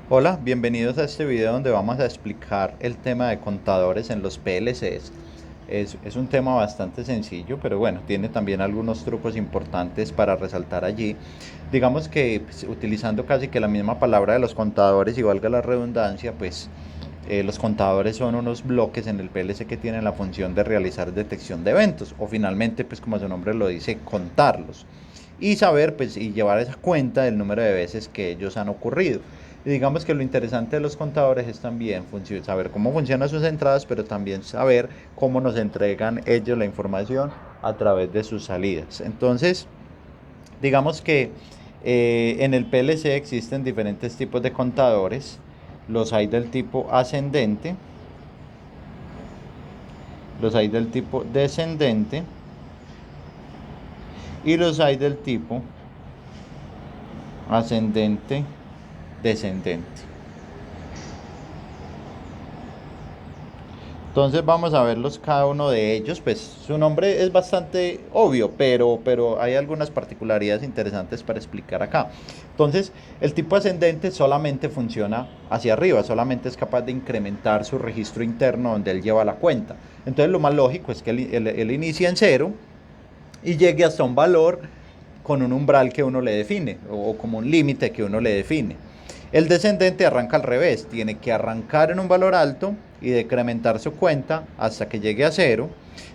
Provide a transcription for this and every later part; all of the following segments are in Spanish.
Hola, bienvenidos a este video donde vamos a explicar el tema de contadores en los PLCs. Es un tema bastante sencillo, pero bueno, tiene también algunos trucos importantes para resaltar allí. Digamos que pues, utilizando casi que la misma palabra de los contadores y valga la redundancia, pues los contadores son unos bloques en el PLC que tienen la función de realizar detección de eventos o finalmente, pues como su nombre lo dice, contarlos y saber pues y llevar esa cuenta del número de veces que ellos han ocurrido. Y digamos que lo interesante de los contadores es también saber cómo funcionan sus entradas, pero también saber cómo nos entregan ellos la información a través de sus salidas. Entonces, digamos que en el PLC existen diferentes tipos de contadores. Los hay del tipo ascendente, los hay del tipo descendente y los hay del tipo ascendente descendente. Entonces vamos a verlos cada uno de ellos. Pues su nombre es bastante obvio, pero hay algunas particularidades interesantes para explicar acá. Entonces, el tipo ascendente solamente funciona hacia arriba, solamente es capaz de incrementar su registro interno donde él lleva la cuenta. Entonces, lo más lógico es que él inicie en cero y llegue hasta un valor con un umbral que uno le define o como un límite que uno le define. El descendente arranca al revés, tiene que arrancar en un valor alto y decrementar su cuenta hasta que llegue a cero,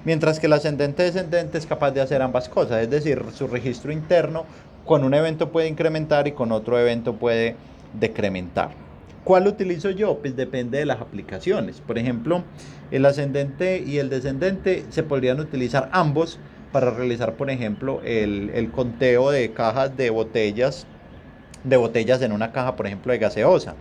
mientras que el ascendente descendente es capaz de hacer ambas cosas, es decir, su registro interno con un evento puede incrementar y con otro evento puede decrementar. ¿Cuál utilizo yo? Pues depende de las aplicaciones. Por ejemplo, el ascendente y el descendente se podrían utilizar ambos para realizar, por ejemplo, el conteo de cajas de botellas en una caja, por ejemplo, de gaseosa.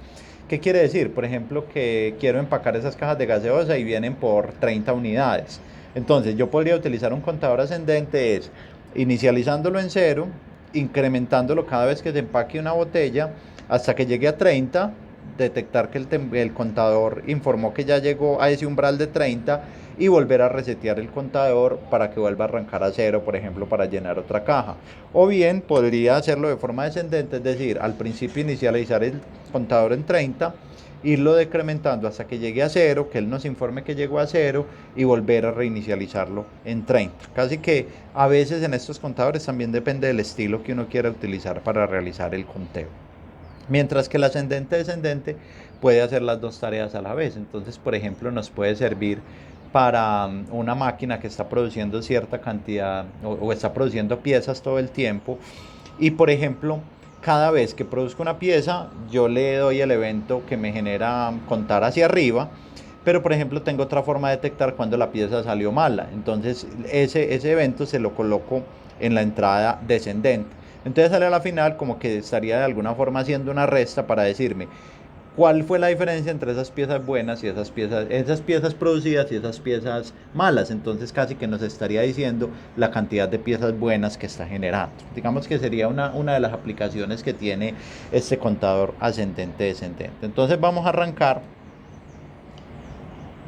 ¿Qué quiere decir? Por ejemplo, que quiero empacar esas cajas de gaseosa y vienen por 30 unidades. Entonces, yo podría utilizar un contador ascendente, es inicializándolo en cero, incrementándolo cada vez que se empaque una botella hasta que llegue a 30, detectar que el contador informó que ya llegó a ese umbral de 30 y volver a resetear el contador para que vuelva a arrancar a cero, por ejemplo, para llenar otra caja. O bien podría hacerlo de forma descendente, es decir, al principio inicializar el contador en 30, irlo decrementando hasta que llegue a cero, que él nos informe que llegó a cero y volver a reinicializarlo en 30. Casi que a veces en estos contadores también depende del estilo que uno quiera utilizar para realizar el conteo. Mientras que el ascendente descendente puede hacer las dos tareas a la vez. Entonces, por ejemplo, nos puede servir para una máquina que está produciendo cierta cantidad o está produciendo piezas todo el tiempo. Y, por ejemplo, cada vez que produzco una pieza, yo le doy el evento que me genera contar hacia arriba. Pero, por ejemplo, tengo otra forma de detectar cuando la pieza salió mala. Entonces, ese evento se lo coloco en la entrada descendente. Entonces sale a la final como que estaría de alguna forma haciendo una resta para decirme cuál fue la diferencia entre esas piezas buenas y esas piezas producidas y esas piezas malas. Entonces casi que nos estaría diciendo la cantidad de piezas buenas que está generando. Digamos que sería una de las aplicaciones que tiene este contador ascendente-descendente. Entonces vamos a arrancar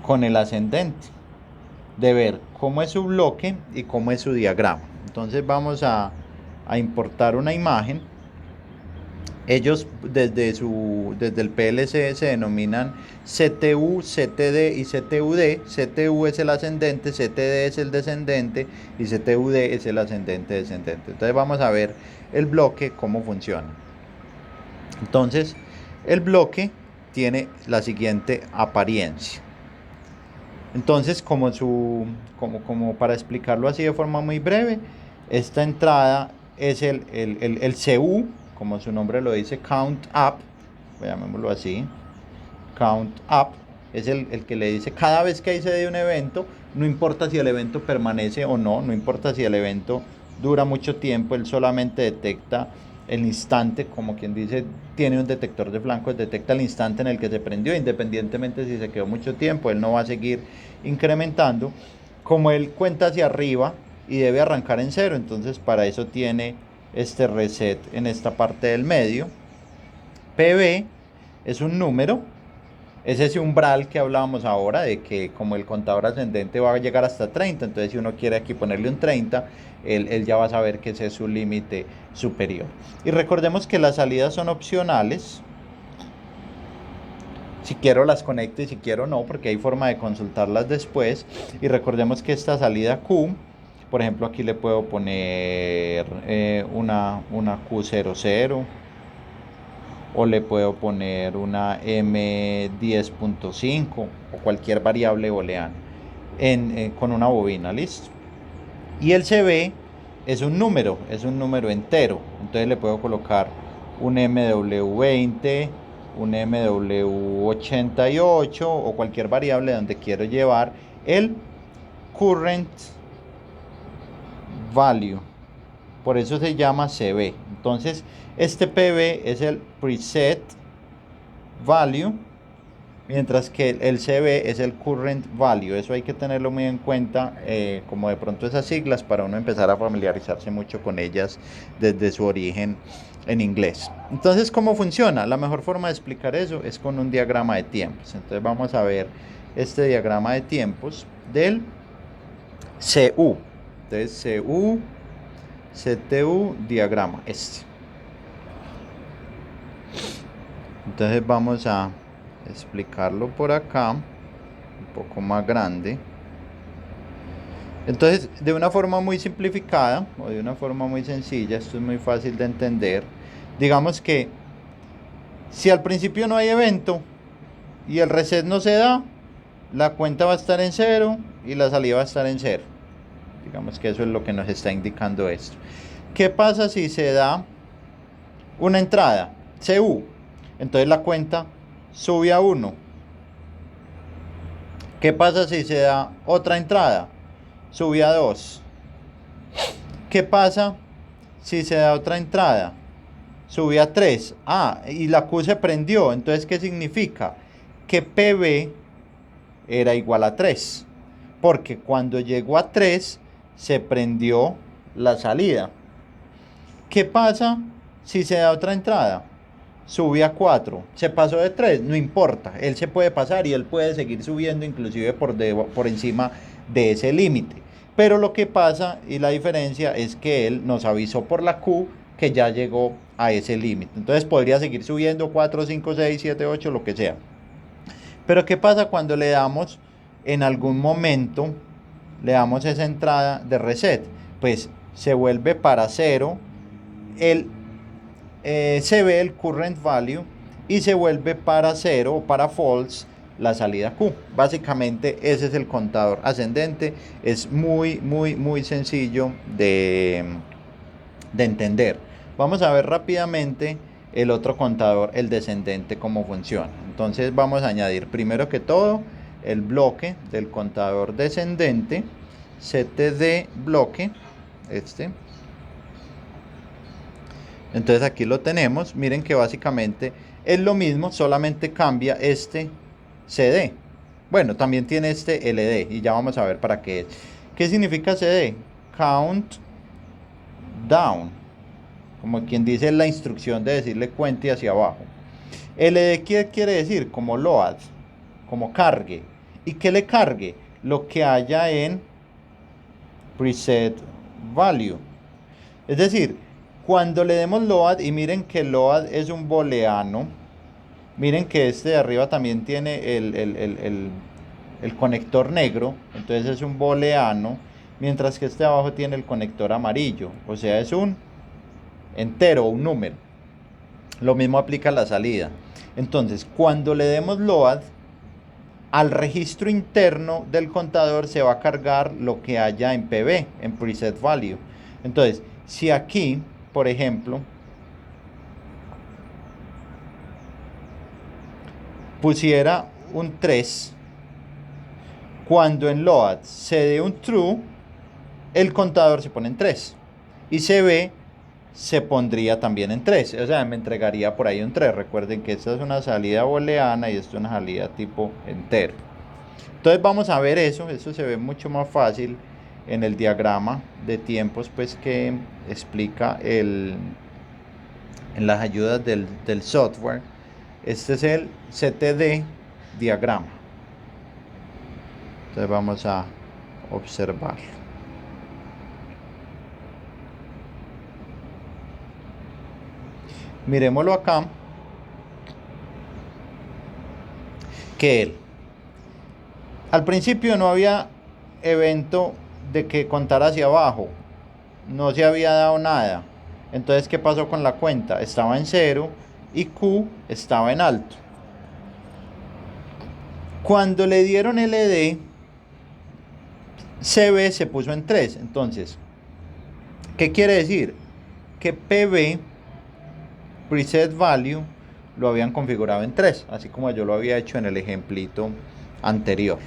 con el ascendente, de ver cómo es su bloque y cómo es su diagrama. Entonces vamos a importar una imagen. Ellos desde el PLC se denominan CTU, CTD y CTUD. CTU es el ascendente, CTD es el descendente y CTUD es el ascendente descendente. Entonces vamos a ver el bloque cómo funciona. Entonces el bloque tiene la siguiente apariencia. Entonces como para explicarlo así de forma muy breve, esta entrada es el CU, como su nombre lo dice, Count Up, llamémoslo así, Count Up, es el que le dice cada vez que ahí se dé un evento, no importa si el evento permanece o no, no importa si el evento dura mucho tiempo, él solamente detecta el instante, como quien dice, tiene un detector de flancos, detecta el instante en el que se prendió, independientemente si se quedó mucho tiempo, él no va a seguir incrementando. Como él cuenta hacia arriba y debe arrancar en cero, entonces para eso tiene este reset en esta parte del medio. PB es un número, es ese umbral que hablábamos ahora de que como el contador ascendente va a llegar hasta 30, entonces si uno quiere aquí ponerle un 30, él ya va a saber que ese es su límite superior. Y recordemos que las salidas son opcionales, Si quiero las conecto y si quiero no, porque hay forma de consultarlas después. Y recordemos que esta salida Q, por ejemplo, aquí le puedo poner una Q00 o le puedo poner una M10.5 o cualquier variable booleana con una bobina, listo. Y el CB es un número entero. Entonces le puedo colocar un MW20, un MW88 o cualquier variable donde quiero llevar el current value. Por eso se llama CB. Entonces, este PV es el preset value, mientras que el CB es el current value. Eso hay que tenerlo muy en cuenta, como de pronto esas siglas, para uno empezar a familiarizarse mucho con ellas desde su origen en inglés. Entonces, ¿cómo funciona? La mejor forma de explicar eso es con un diagrama de tiempos. Entonces vamos a ver este diagrama de tiempos del CU. Entonces CU, CTU, diagrama este. Entonces vamos a explicarlo por acá, un poco más grande. Entonces, de una forma muy simplificada o de una forma muy sencilla, esto es muy fácil de entender. Digamos que si al principio no hay evento y el reset no se da, la cuenta va a estar en cero y la salida va a estar en cero. Digamos que eso es lo que nos está indicando esto. ¿Qué pasa si se da una entrada, CU? Entonces la cuenta sube a 1. ¿Qué pasa si se da otra entrada? Sube a 2. ¿Qué pasa si se da otra entrada? Sube a 3. Ah, y la Q se prendió. Entonces, ¿qué significa? Que PB era igual a 3. Porque cuando llegó a 3, se prendió la salida. ¿Qué pasa si se da otra entrada? Sube a 4. Se pasó de 3, no importa. Él se puede pasar y él puede seguir subiendo inclusive por encima de ese límite. Pero lo que pasa y la diferencia es que él nos avisó por la Q que ya llegó a ese límite. Entonces podría seguir subiendo 4, 5, 6, 7, 8, lo que sea. Pero ¿qué pasa cuando le damos en algún momento, le damos esa entrada de reset? Pues se vuelve para 0 el se ve el current value y se vuelve para 0 o para false la salida Q. Básicamente ese es el contador ascendente. Es muy sencillo de entender. Vamos a ver rápidamente el otro contador, el descendente, cómo funciona. Entonces vamos a añadir primero que todo el bloque del contador descendente, ctd bloque, este. Entonces aquí lo tenemos. Miren que básicamente es lo mismo, solamente cambia este CD. Bueno, también tiene este LD y ya vamos a ver para qué es. ¿Qué significa CD? Count down. Como quien dice la instrucción de decirle cuente hacia abajo. LD, ¿qué quiere decir? Como load, como cargue. ¿Y qué le cargue? Lo que haya en preset value. Es decir, cuando le demos load, y miren que load es un booleano, miren que este de arriba también tiene el conector negro, entonces es un booleano, mientras que este de abajo tiene el conector amarillo, o sea, es un entero, un número. Lo mismo aplica a la salida. Entonces, cuando le demos load, al registro interno del contador se va a cargar lo que haya en PV, en preset value. Entonces, si aquí, por ejemplo, pusiera un 3, cuando en load se dé un true, el contador se pone en 3 y CB se pondría también en 3, o sea, me entregaría por ahí un 3. Recuerden que esta es una salida booleana y esto es una salida tipo entero. Entonces vamos a ver eso se ve mucho más fácil en el diagrama de tiempos, pues, que explica en las ayudas del software. Este es el CTD diagrama. Entonces vamos a observar. Miremoslo acá. que él. Al principio no había evento de que contara hacia abajo, no se había dado nada. Entonces, ¿qué pasó con la cuenta? Estaba en cero y Q estaba en alto. Cuando le dieron LD, CB se puso en 3. Entonces, ¿qué quiere decir? Que PB, preset value, lo habían configurado en 3, así como yo lo había hecho en el ejemplito anterior.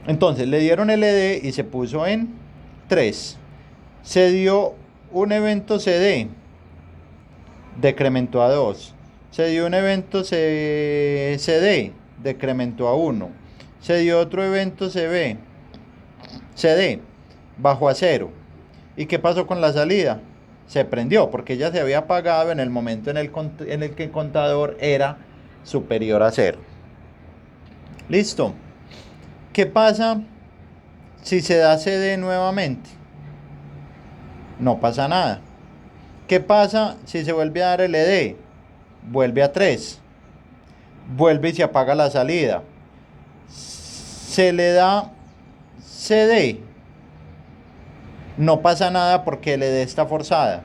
Entonces le dieron LD y se puso en 3. Se dio un evento CD, decrementó a 2. Se dio un evento CD, decrementó a 1. Se dio otro evento CD, bajó a 0. ¿Y qué pasó con la salida? Se prendió porque ya se había apagado en el momento en el que el contador era superior a 0. Listo. ¿Qué pasa si se da CD nuevamente? No pasa nada. ¿Qué pasa si se vuelve a dar LD? Vuelve a 3. Vuelve y se apaga la salida. Se le da CD. No pasa nada porque LD está forzada.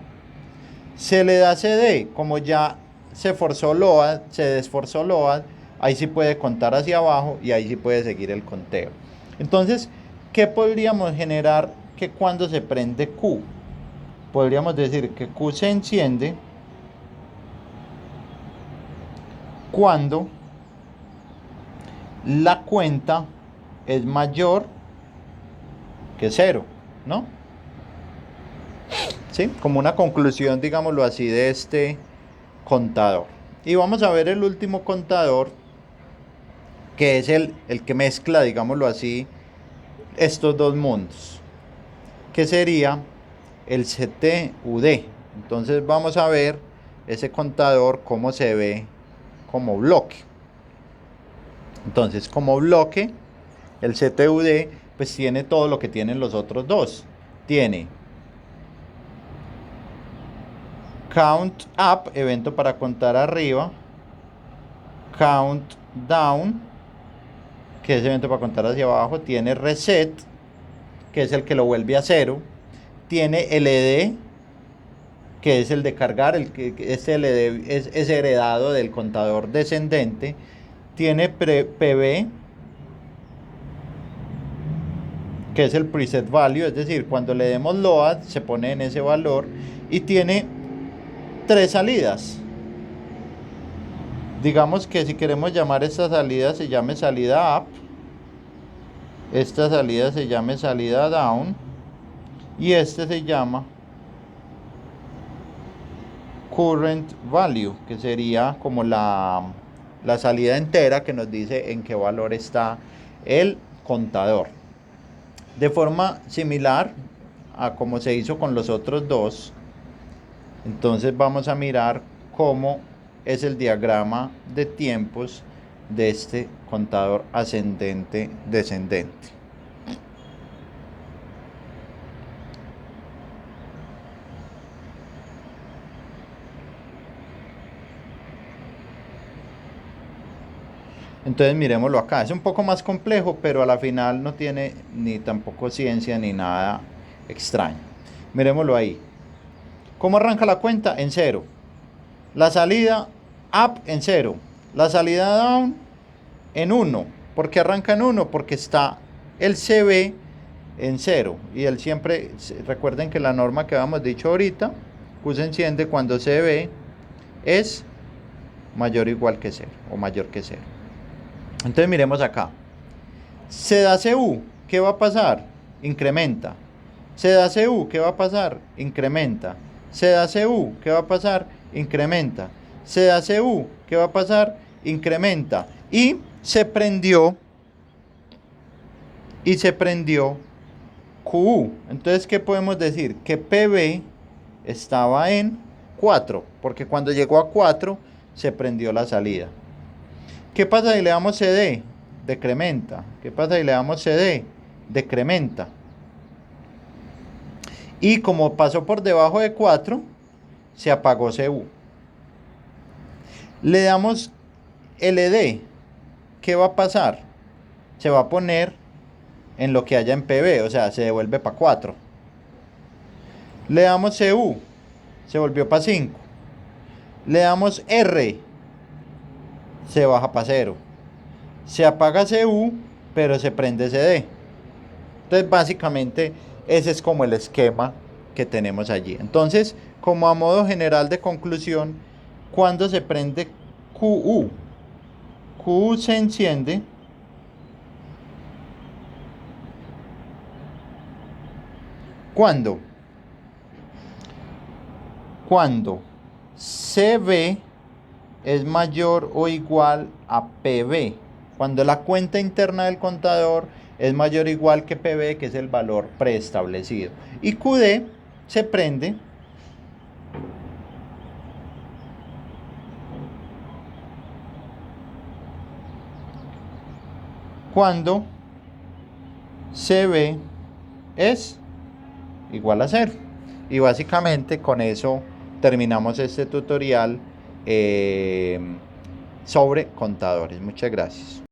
Se le da CD, como ya se forzó LOAD, se desforzó LOAD, ahí sí puede contar hacia abajo y ahí sí puede seguir el conteo. Entonces, ¿qué podríamos generar que cuando se prende Q? Podríamos decir que Q se enciende cuando la cuenta es mayor que 0, ¿no? ¿Sí? Como una conclusión, digámoslo así, de este contador. Y vamos a ver el último contador, que es el que mezcla, digámoslo así, estos dos mundos, que sería el CTUD. Entonces vamos a ver ese contador cómo se ve como bloque. Entonces, como bloque, el CTUD pues tiene todo lo que tienen los otros dos. Tiene count up, evento para contar arriba, count down, que es evento para contar hacia abajo, tiene reset, que es el que lo vuelve a 0, tiene LD, que es el de cargar, este LD es heredado del contador descendente, tiene PB, que es el preset value, es decir, cuando le demos load se pone en ese valor, y tiene 3 salidas. Digamos que si queremos llamar esta salida se llame salida up, esta salida se llame salida down y este se llama current value, que sería como la salida entera que nos dice en qué valor está el contador. De forma similar a como se hizo con los otros dos, entonces vamos a mirar cómo es el diagrama de tiempos de este contador ascendente descendente. Entonces miremoslo acá, es un poco más complejo, pero a la final no tiene ni tampoco ciencia ni nada extraño. Miremoslo ahí. ¿Cómo arranca la cuenta? En 0. La salida up en 0. La salida down en 1. ¿Por qué arranca en 1? Porque está el CB en 0. Y él siempre, recuerden que la norma que habíamos dicho ahorita, Q se enciende cuando CB es mayor o igual que 0 o mayor que 0. Entonces miremos acá. Se da CU, ¿qué va a pasar? Incrementa. Se da CU, ¿qué va a pasar? Incrementa. Se da CU, ¿qué va a pasar? Incrementa. Se da CU, ¿qué va a pasar? Incrementa. Y se prendió QU. Entonces, ¿qué podemos decir? Que PB estaba en 4, porque cuando llegó a 4 se prendió la salida. ¿Qué pasa si le damos CD? Decrementa. ¿Qué pasa si le damos CD? Decrementa. Y como pasó por debajo de 4, se apagó CU. Le damos LD. ¿qué va a pasar? Se va a poner en lo que haya en PB, o sea, se devuelve para 4. Le damos CU, se volvió para 5. Le damos R, se baja para 0. Se apaga CU, pero se prende CD. Entonces, básicamente, ese es como el esquema que tenemos allí. Entonces, como a modo general de conclusión, cuando se prende QU, QU se enciende cuando CB es mayor o igual a PB. Cuando la cuenta interna del contador es mayor o igual que PB, que es el valor preestablecido. Y QD se prende cuando CB es igual a 0. Y básicamente con eso terminamos este tutorial sobre contadores. Muchas gracias.